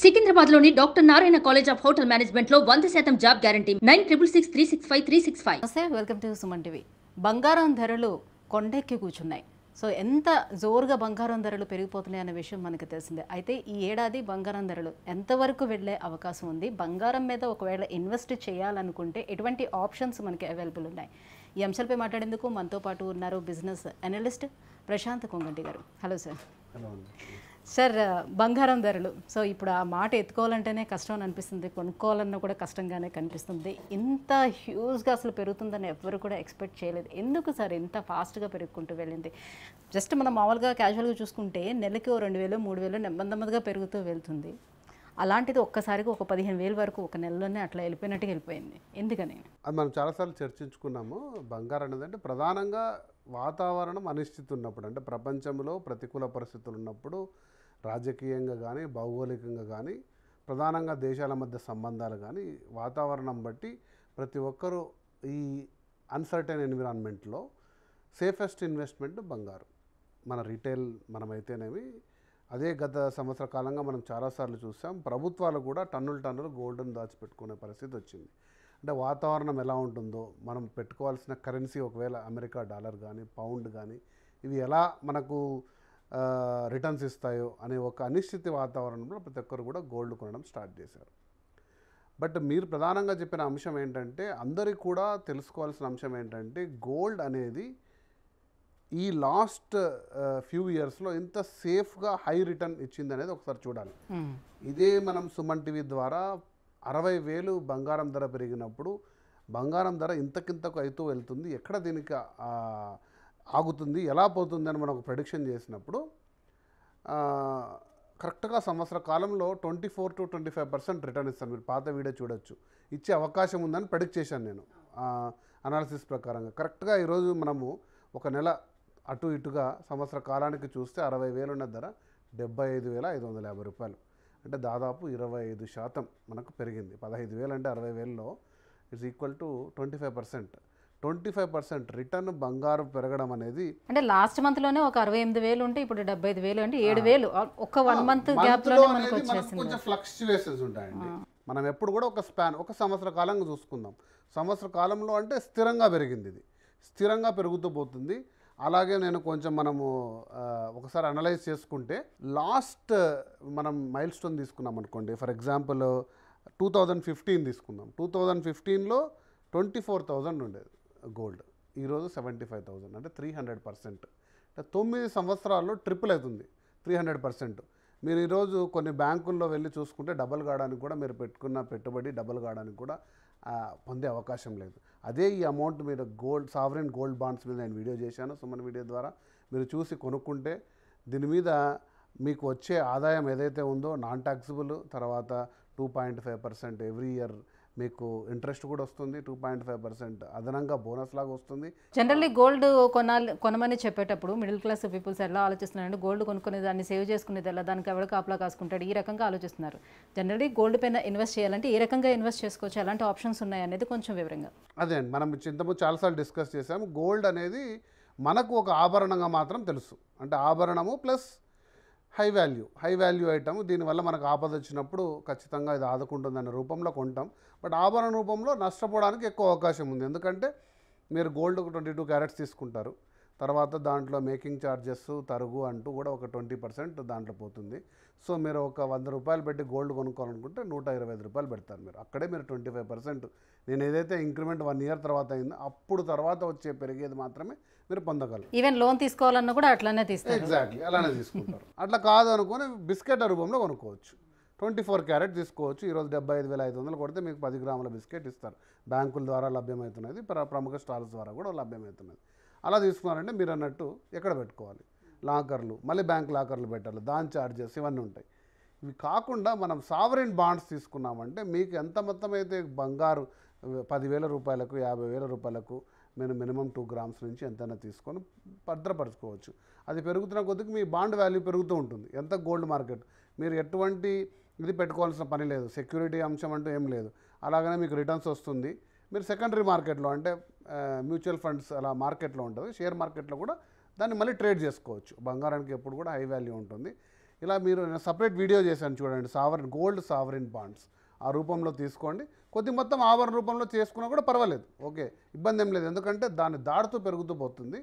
సికింద్రాబాద్లోని doctor Narayana college of hotel మేనేజ్మెంట్లో 100% job guarantee 966365 నమస్తే, welcome to Suman TV. బంగారం ధరలు కొండెక్కి కూర్చున్నాయి. సో ఎంత జోరుగా బంగారం ధరలు పెరిగిపోతున్నాయి అనే విషయం మనకు తెలిసిందే. అయితే ఈ ఏడాది బంగారం ధరలు ఎంతవరకు వెళ్ళే అవకాశం ఉంది? బంగారం మీద ఒకవేళ ఇన్వెస్ట్ చేయాలనుకుంటే ఎటువంటి ఆప్షన్స్ మనకి అవైలబుల్ ఉన్నాయి? ఈ అంశాలపై మాట్లాడేందుకు మనతో పాటు ఉన్నారు బిజినెస్ అనలిస్ట్ ప్రశాంత్ కొంగంటి గారు. Hello sir. సార్, బంగారం ధరలు సో ఇప్పుడు ఆ మాట ఎత్తుకోవాలంటేనే కష్టం అని అనిపిస్తుంది, కొనుక్కోవాలన్నా కూడా కష్టంగానే కనిపిస్తుంది. ఇంత హ్యూజ్గా అసలు పెరుగుతుందని ఎవ్వరు కూడా ఎక్స్పెక్ట్ చేయలేదు. ఎందుకు సార్ ఇంత ఫాస్ట్గా పెరుగుకుంటూ వెళ్ళింది? జస్ట్ మనం మామూలుగా క్యాజువల్గా చూసుకుంటే నెలకి 2,000 3,000 నెమ్మదిగా పెరుగుతూ వెళ్తుంది. అలాంటిది ఒక్కసారిగా ఒక 15,000 వరకు ఒక నెలలోనే అట్లా వెళ్ళిపోయినట్టుగా వెళ్ళిపోయింది. ఎందుకని? అది మనం చాలాసార్లు చర్చించుకున్నాము. బంగారం అనేది అంటే ప్రధానంగా వాతావరణం అనిశ్చితి ఉన్నప్పుడు, అంటే ప్రపంచంలో ప్రతికూల పరిస్థితులు ఉన్నప్పుడు, రాజకీయంగా కానీ భౌగోళికంగా కానీ ప్రధానంగా దేశాల మధ్య సంబంధాలు కానీ వాతావరణం బట్టి ప్రతి ఒక్కరూ ఈ అన్సర్టైన్ ఎన్విరాన్మెంట్లో సేఫెస్ట్ ఇన్వెస్ట్మెంట్ బంగారం. మన రీటైల్ మనమైతేనేమి, అదే గత సంవత్సర కాలంగా మనం చాలాసార్లు చూసాం. ప్రభుత్వాలు కూడా టన్నులు గోల్డ్ని దాచిపెట్టుకునే పరిస్థితి వచ్చింది. అంటే వాతావరణం ఎలా ఉంటుందో, మనం పెట్టుకోవాల్సిన కరెన్సీ ఒకవేళ అమెరికా డాలర్ కానీ పౌండ్ కానీ ఇవి ఎలా మనకు రిటర్న్స్ ఇస్తాయో అనే ఒక అనిశ్చిత వాతావరణంలో ప్రతి ఒక్కరు కూడా గోల్డ్ కొనడం స్టార్ట్ చేశారు. బట్ మీరు ప్రధానంగా చెప్పిన అంశం ఏంటంటే, అందరికీ కూడా తెలుసుకోవాల్సిన అంశం ఏంటంటే, గోల్డ్ అనేది ఈ లాస్ట్ ఫ్యూ ఇయర్స్లో ఎంత సేఫ్గా హై రిటర్న్ ఇచ్చింది అనేది ఒకసారి చూడాలి. ఇదే మనం సుమన్ టీవీ ద్వారా 60,000 బంగారం ధర పెరిగినప్పుడు బంగారం ధర ఇంతకింతకు అవుతూ వెళ్తుంది, ఎక్కడ దీనికి ఆగుతుంది, ఎలా పోతుంది అని మనం ఒక ప్రెడిక్షన్ చేసినప్పుడు కరెక్ట్గా సంవత్సర కాలంలో 24 to 25% రిటర్న్ ఇస్తాను. మీరు పాత వీడియో చూడొచ్చు. ఇచ్చే అవకాశం ఉందని ప్రెడిక్ట్ చేశాను నేను అనాలిసిస్ ప్రకారంగా. కరెక్ట్గా ఈరోజు మనము ఒక నెల అటు ఇటుగా సంవత్సర కాలానికి చూస్తే 60,000 ఉన్న ధర 75,550 రూపాయలు, అంటే దాదాపు 25% మనకు పెరిగింది. 15,000 అంటే 60,000లో ఇట్స్ ఈక్వల్ టు 25% రిటర్న్ బంగారం పెరగడం అనేది. అంటే లాస్ట్ మంత్లోనే ఒక 68,000 ఉంటే ఇప్పుడు 75,000 అంటే 7,000 ఒక 1 మంత్ గ్యాప్లోనే మనకు వచ్చేసింది. కొంచెం ఫ్లక్చువేషన్స్ ఉంటాయండి. మనం ఎప్పుడు కూడా ఒక స్పాన్, ఒక సంవత్సర కాలంగా చూసుకుందాం. సంవత్సర కాలంలో అంటే స్థిరంగా పెరిగింది, ఇది స్థిరంగా పెరుగుతూ పోతుంది. అలాగే నేను కొంచెం మనము ఒకసారి అనలైజ్ చేసుకుంటే లాస్ట్ మనం మైల్ స్టోన్ తీసుకున్నాం అనుకోండి. ఫర్ ఎగ్జాంపుల్ 2015 తీసుకుందాం. 2015లో 24,000 ఉండేది గోల్డ్, ఈరోజు 75,000, అంటే 300%. అంటే 9 సంవత్సరాల్లో ట్రిపుల్ అవుతుంది, 300%. మీరు ఈరోజు కొన్ని బ్యాంకుల్లో వెళ్ళి చూసుకుంటే డబల్ కావడానికి కూడా, మీరు పెట్టుకున్న పెట్టుబడి డబల్ కావడానికి కూడా పొందే అవకాశం లేదు. అదే ఈ అమౌంట్ మీరు గోల్డ్, సావరెన్ గోల్డ్ బాండ్స్ మీద నేను వీడియో చేశాను సుమన్ వీడియో ద్వారా. మీరు చూసి కొనుక్కుంటే దీని మీద మీకు వచ్చే ఆదాయం ఏదైతే ఉందో నాన్ ట్యాక్సిబుల్, తర్వాత 2.5% ఎవ్రీ ఇయర్ మీకు ఇంట్రెస్ట్ కూడా వస్తుంది, 2.5% అదనంగా బోనస్ లాగా వస్తుంది. జనరల్లీ గోల్డ్ కొనమని చెప్పేటప్పుడు మిడిల్ క్లాస్ పీపుల్స్ ఎలా ఆలోచిస్తున్నారంటే, గోల్డ్ కొనుక్కునే దాన్ని సేవ్ చేసుకునేది ఎలా, దానికి ఎవరికి కాపలా కాసుకుంటాడు, ఈ రకంగా ఆలోచిస్తున్నారు. జనరల్లీ గోల్డ్ పైన ఇన్వెస్ట్ చేయాలంటే ఏ రకంగా ఇన్వెస్ట్ చేసుకోవచ్చు, ఎలాంటి ఆప్షన్స్ ఉన్నాయి అనేది కొంచెం వివరంగా. అదే అండి, మనం చింతము చాలాసార్లు డిస్కస్ చేసాము. గోల్డ్ అనేది మనకు ఒక ఆభరణంగా మాత్రం తెలుసు, అంటే ఆభరణము ప్లస్ హై వాల్యూ ఐటమ్. దీనివల్ల మనకు ఆపద వచ్చినప్పుడు ఖచ్చితంగా ఇది ఆదుకుంటుందనే రూపంలో కొంటాం. బట్ ఆభరణ రూపంలో నష్టపోవడానికి ఎక్కువ అవకాశం ఉంది. ఎందుకంటే మీరు గోల్డ్ 22 క్యారెట్స్ తీసుకుంటారు, తర్వాత దాంట్లో మేకింగ్ ఛార్జెస్ తరుగు అంటూ కూడా ఒక 20% దాంట్లో పోతుంది. సో మీరు ఒక 100 రూపాయలు పెట్టి గోల్డ్ కొనుక్కోవాలనుకుంటే 125 రూపాయలు పెడతారు మీరు. అక్కడే మీరు 25%, నేను ఏదైతే ఇంక్రిమెంట్ 1 ఇయర్ తర్వాత అయిందో అప్పుడు తర్వాత వచ్చే పెరిగేది మాత్రమే మీరు పొందగలరు. ఈవెన్ లోన్ తీసుకోవాలన్నా కూడా అట్లానే తీస్తారు. ఎగ్జాక్ట్లీ అలానే తీసుకుంటారు. అట్లా కాదు అనుకుని బిస్కెట్ రూపంలో కొనుక్కోవచ్చు. 24 క్యారెట్ తీసుకోవచ్చు. ఈరోజు 75,500 కొడితే మీకు 10 గ్రాముల బిస్కెట్ ఇస్తారు. బ్యాంకుల ద్వారా లభ్యమవుతున్నది, ప్రముఖ స్టాల్స్ ద్వారా కూడా లభ్యమవుతున్నది. అలా తీసుకున్నారంటే మీరు అన్నట్టు ఎక్కడ పెట్టుకోవాలి, లాకర్లు, మళ్ళీ బ్యాంక్ లాకర్లు పెట్టాలి, దాని ఛార్జెస్ ఇవన్నీ ఉంటాయి. ఇవి కాకుండా మనం సావరెన్ బాండ్స్ తీసుకున్నామంటే మీకు ఎంత మొత్తం అయితే బంగారు 10,000 రూపాయలకు 50,000 రూపాయలకు మీరు మినిమం 2 గ్రామ్స్ నుంచి ఎంతైనా తీసుకొని భద్రపరచుకోవచ్చు. అది పెరుగుతున్న కొద్దికి మీ బాండ్ వాల్యూ పెరుగుతూ ఉంటుంది. ఎంత గోల్డ్ మార్కెట్, మీరు ఎటువంటి ఇది పెట్టుకోవాల్సిన పని లేదు, సెక్యూరిటీ అంశం అంటూ ఏం లేదు. అలాగనే మీకు రిటర్న్స్ వస్తుంది. మీరు సెకండరీ మార్కెట్లో అంటే మ్యూచువల్ ఫండ్స్ అలా మార్కెట్లో ఉంటుంది, షేర్ మార్కెట్లో కూడా దాన్ని మళ్ళీ ట్రేడ్ చేసుకోవచ్చు. బంగారానికి ఎప్పుడు కూడా హై వాల్యూ ఉంటుంది. ఇలా మీరు సపరేట్ వీడియో చేశాను చూడండి, గోల్డ్ సావరిన్ బాండ్స్ ఆ రూపంలో తీసుకోండి. కొద్ది మొత్తం ఆభరణ రూపంలో చేసుకున్నా కూడా పర్వాలేదు, ఓకే, ఇబ్బంది ఏం లేదు. ఎందుకంటే దాన్ని దాడుతూ పెరుగుతూ పోతుంది.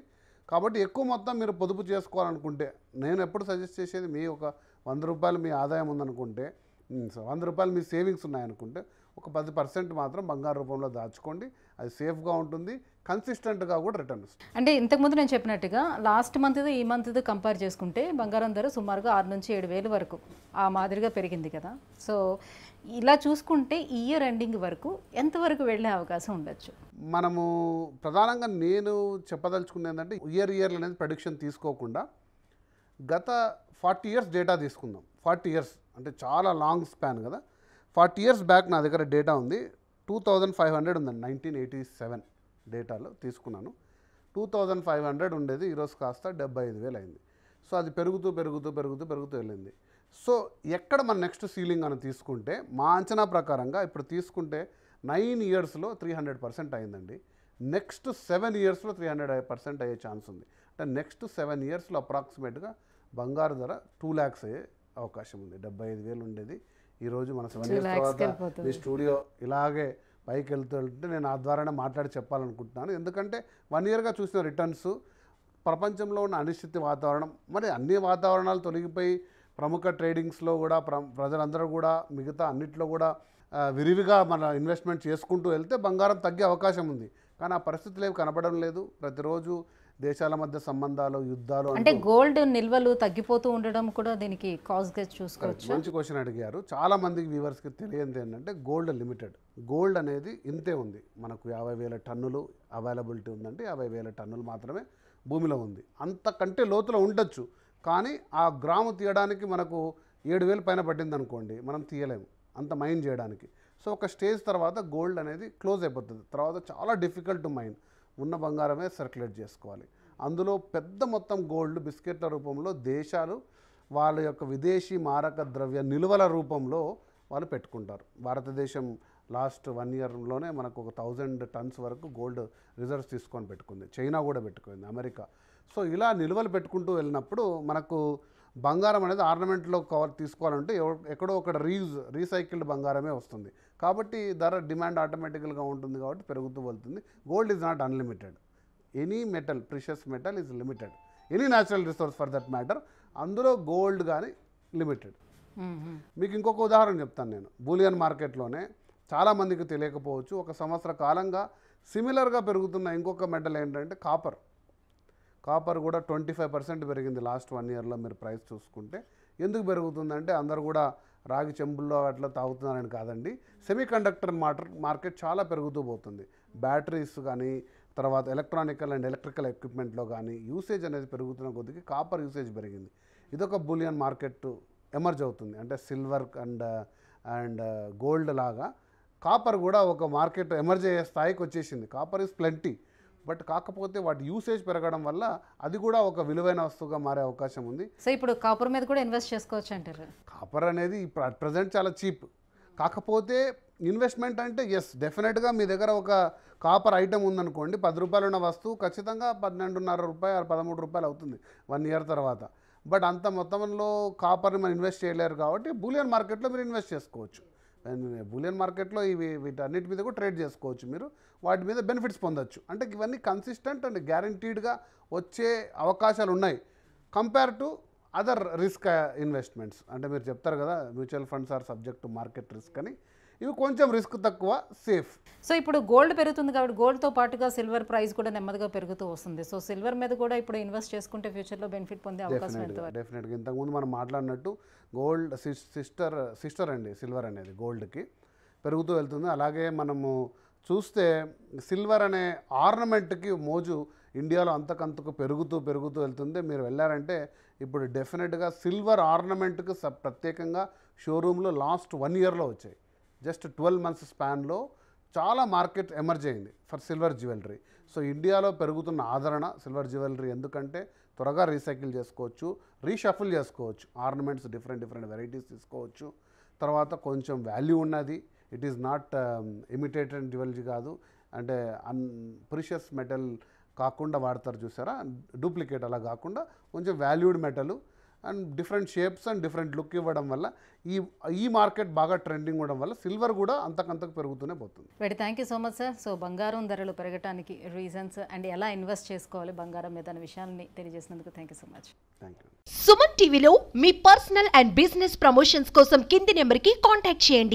కాబట్టి ఎక్కువ మొత్తం మీరు పొదుపు చేసుకోవాలనుకుంటే నేను ఎప్పుడు సజెస్ట్ చేసేది, మీ ఒక 100 రూపాయలు మీ ఆదాయం ఉందనుకుంటే, 100 రూపాయలు మీ సేవింగ్స్ ఉన్నాయనుకుంటే ఒక 10% మాత్రం బంగారు రూపంలో దాచుకోండి. అది సేఫ్గా ఉంటుంది, కన్సిస్టెంట్గా కూడా రిటర్న్ వస్తుంది. అంటే ఇంతకుముందు నేను చెప్పినట్టుగా లాస్ట్ మంత్ది ఈ మంత్ది కంపేర్ చేసుకుంటే బంగారం ధర సుమారుగా 6 నుంచి 7 వేలు వరకు ఆ మాదిరిగా పెరిగింది కదా. సో ఇలా చూసుకుంటే ఈ ఇయర్ ఎండింగ్ వరకు ఎంతవరకు వెళ్ళే అవకాశం ఉండొచ్చు? మనము ప్రధానంగా నేను చెప్పదలుచుకున్నది ఏంటంటే, ఇయర్ అనేది ప్రెడిక్షన్ తీసుకోకుండా గత 40 ఇయర్స్ డేటా తీసుకుందాం. 40 ఇయర్స్ అంటే చాలా లాంగ్ స్పాన్ కదా. 40 ఇయర్స్ బ్యాక్ నా దగ్గర డేటా ఉంది, 2500 ఉందండి. 1987 డేటాలో తీసుకున్నాను. 2500 ఉండేది, ఈరోజు కాస్త 75,000 అయింది. సో అది పెరుగుతూ వెళ్ళింది. సో ఎక్కడ మన నెక్స్ట్ సీలింగ్ అని తీసుకుంటే, మా అంచనా ప్రకారంగా ఇప్పుడు తీసుకుంటే 9 ఇయర్స్లో 300% అయిందండి. నెక్స్ట్ 7 ఇయర్స్లో 300% అయ్యే ఛాన్స్ ఉంది. అంటే నెక్స్ట్ 7 ఇయర్స్లో అప్రాక్సిమేట్గా బంగారు ధర 2 lakhs అయ్యే అవకాశం ఉంది. 75,000 ఉండేది, ఈరోజు మన 7 ఇయర్స్ తర్వాత ఈ స్టూడియో ఇలాగే పైకి వెళ్తుంటే నేను ఆ ద్వారానే మాట్లాడి చెప్పాలనుకుంటున్నాను. ఎందుకంటే 1 ఇయర్గా చూసిన రిటర్న్స్, ప్రపంచంలో ఉన్న అనిశ్చిత వాతావరణం, మరి అన్ని వాతావరణాలు తొలగిపోయి ప్రముఖ ట్రేడింగ్స్లో కూడా ప్రజలందరూ కూడా మిగతా అన్నిట్లో కూడా విరివిగా మన ఇన్వెస్ట్మెంట్ చేసుకుంటూ వెళ్తే బంగారం తగ్గే అవకాశం ఉంది. కానీ ఆ పరిస్థితులు ఏవి కనపడడం లేదు. ప్రతిరోజు దేశాల మధ్య సంబంధాలు, యుద్ధాలు, అంటే గోల్డ్ నిల్వలు తగ్గిపోతూ ఉండడం కూడా దీనికి కాజ్గా చూసుకోవచ్చు. మంచి క్వశ్చన్ అడిగారు. చాలా మందికి వ్యూవర్స్కి తెలియదు ఏంటంటే, గోల్డ్ లిమిటెడ్. గోల్డ్ అనేది ఇంతే ఉంది, మనకు 50,000 టన్నులు అవైలబిలిటీ ఉందంటే 50,000 టన్నులు మాత్రమే భూమిలో ఉంది. అంతకంటే లోతులో ఉండొచ్చు, కానీ ఆ గ్రాము తీయడానికి మనకు 7,000 పైన పట్టింది అనుకోండి, మనం తీయలేము అంత మైన్ చేయడానికి. సో ఒక స్టేజ్ తర్వాత గోల్డ్ అనేది క్లోజ్ అయిపోతుంది. తర్వాత చాలా డిఫికల్ట్ టు మైన్, ఉన్న బంగారమే సర్క్యులేట్ చేసుకోవాలి. అందులో పెద్ద మొత్తం గోల్డ్ బిస్కెట్ల రూపంలో దేశాలు వాళ్ళ యొక్క విదేశీ మారక ద్రవ్య నిల్వల రూపంలో వాళ్ళు పెట్టుకుంటారు. భారతదేశం లాస్ట్ 1 ఇయర్లోనే మనకు ఒక 1000 టన్స్ వరకు గోల్డ్ రిజర్వ్స్ తీసుకొని పెట్టుకుంది. చైనా కూడా పెట్టుకుంది, అమెరికా. సో ఇలా నిల్వలు పెట్టుకుంటూ వెళ్ళినప్పుడు మనకు బంగారం అనేది ఆర్నమెంట్లో కవర్ తీసుకోవాలంటే ఎక్కడో ఒక రీసైకిల్డ్ బంగారమే వస్తుంది. కాబట్టి ధర డిమాండ్ ఆటోమేటికల్గా ఉంటుంది, కాబట్టి పెరుగుతూ వెళ్తుంది. Gold is not unlimited. Any metal, precious metal is limited. Any natural resource for that matter, అందులో గోల్డ్ కానీ లిమిటెడ్. మీకు ఇంకొక ఉదాహరణ చెప్తాను నేను. బూలియన్ మార్కెట్లోనే చాలామందికి తెలియకపోవచ్చు, ఒక సంవత్సర కాలంగా సిమిలర్గా పెరుగుతున్న ఇంకొక మెటల్ ఏంటంటే కాపర్. కాపర్ కూడా 25% పెరిగింది లాస్ట్ 1 ఇయర్లో. మీరు ప్రైస్ చూసుకుంటే ఎందుకు పెరుగుతుందంటే, అందరు కూడా రాగి చెంబుల్లో అట్లా తాగుతున్నారని కాదండి. సెమీ కండక్టర్ మార్కెట్ చాలా పెరుగుతూ పోతుంది. బ్యాటరీస్ కానీ, తర్వాత ఎలక్ట్రానికల్ అండ్ ఎలక్ట్రికల్ ఎక్విప్మెంట్లో కానీ యూసేజ్ అనేది పెరుగుతున్న కొద్దికి కాపర్ యూసేజ్ పెరిగింది. ఇదొక బులియన్ మార్కెట్ ఎమర్జ్ అవుతుంది. అంటే సిల్వర్ అండ్ గోల్డ్ లాగా కాపర్ కూడా ఒక మార్కెట్ ఎమర్జ్ అయ్యే స్థాయికి వచ్చేసింది. కాపర్ ఈజ్ ప్లెంటీ, బట్ కాకపోతే వాటి యూసేజ్ పెరగడం వల్ల అది కూడా ఒక విలువైన వస్తువుగా మారే అవకాశం ఉంది. సో ఇప్పుడు కాపర్ మీద కూడా ఇన్వెస్ట్ చేసుకోవచ్చు అంటారు. కాపర్ అనేది ఇప్పుడు అట్ ప్రజెంట్ చాలా చీప్. కాకపోతే ఇన్వెస్ట్మెంట్ అంటే ఎస్, డెఫినెట్గా మీ దగ్గర ఒక కాపర్ ఐటమ్ ఉందనుకోండి, 10 రూపాయలు ఉన్న వస్తువు ఖచ్చితంగా 12.5 రూపాయలు 13 రూపాయలు అవుతుంది 1 ఇయర్ తర్వాత. బట్ అంత మొత్తంలో కాపర్ని మనం ఇన్వెస్ట్ చేయలేరు, కాబట్టి బూలియన్ మార్కెట్లో మీరు ఇన్వెస్ట్ చేసుకోవచ్చు. బూలియన్ మార్కెట్లో వీటన్నిటి మీద కూడా ట్రేడ్ చేసుకోవచ్చు, మీరు వాటి మీద బెనిఫిట్స్ పొందొచ్చు. అంటే ఇవన్నీ కన్సిస్టెంట్ అండ్ గ్యారంటీడ్గా వచ్చే అవకాశాలు ఉన్నాయి compare to other risk investments. అంటే మీరు చెప్తారు కదా, mutual funds are subject to market risk అని. ఇవి కొంచెం రిస్క్ తక్కువ, సేఫ్. సో ఇప్పుడు గోల్డ్ పెరుగుతుంది కాబట్టి గోల్డ్తో పాటుగా సిల్వర్ ప్రైస్ కూడా నెమ్మదిగా పెరుగుతూ వస్తుంది. సో సిల్వర్ మీద కూడా ఇప్పుడు ఇన్వెస్ట్ చేసుకుంటే ఫ్యూచర్లో బెనిఫిట్ పొందే అవకాశం ఎంత? డెఫినెట్గా ఇంతకుముందు మనం మాట్లాడినట్టు గోల్డ్ సిస్టర్ అండి సిల్వర్ అనేది గోల్డ్కి పెరుగుతూ వెళ్తుంది. అలాగే మనము చూస్తే సిల్వర్ అనే ఆర్నమెంట్కి మోజు ఇండియాలో అంతకంతకు పెరుగుతూ వెళ్తుంది. మీరు వెళ్ళారంటే ఇప్పుడు డెఫినెట్గా సిల్వర్ ఆర్నమెంట్కి ప్రత్యేకంగా షోరూంలో లాస్ట్ 1 ఇయర్లో వచ్చాయి. జస్ట్ 12 months స్పాన్లో చాలా మార్కెట్ ఎమర్జ్ అయింది ఫర్ సిల్వర్ జ్యువెలరీ. సో ఇండియాలో పెరుగుతున్న ఆదరణ సిల్వర్ జ్యువెలరీ ఎందుకంటే త్వరగా రీసైకిల్ చేసుకోవచ్చు, రీషఫుల్ చేసుకోవచ్చు, ఆర్నమెంట్స్ డిఫరెంట్ వెరైటీస్ తీసుకోవచ్చు. తర్వాత కొంచెం వాల్యూ ఉన్నది. It is not imitated jewellery కాదు, అంటే ప్రిషియస్ మెటల్ కాకుండా వాడతారు చూసారా, డూప్లికేట్ అలా కాకుండా కొంచెం valued metal. And different shapes and different look ఇవ్వడం వల్ల ఈ మార్కెట్ బాగా ట్రెండింగ్ ఉండడం వల్ల సిల్వర్ కూడా అంతకంతకు పెరుగుతూనే పోతుంది. Very thank you so much sir. So బంగారం ధరలు పెరగడానికి రీజన్స్ అండ్ ఎలా ఇన్వెస్ట్ చేసుకోవాలి బంగారం మీద అనే విషయాన్ని తెలియజేసినందుకు thank you so much. Thank you. Suman టీవీలో మీ పర్సనల్ అండ్ బిజినెస్ ప్రమోషన్స్ కోసం కింది నెంబర్కి కాంటాక్ట్ చేయండి.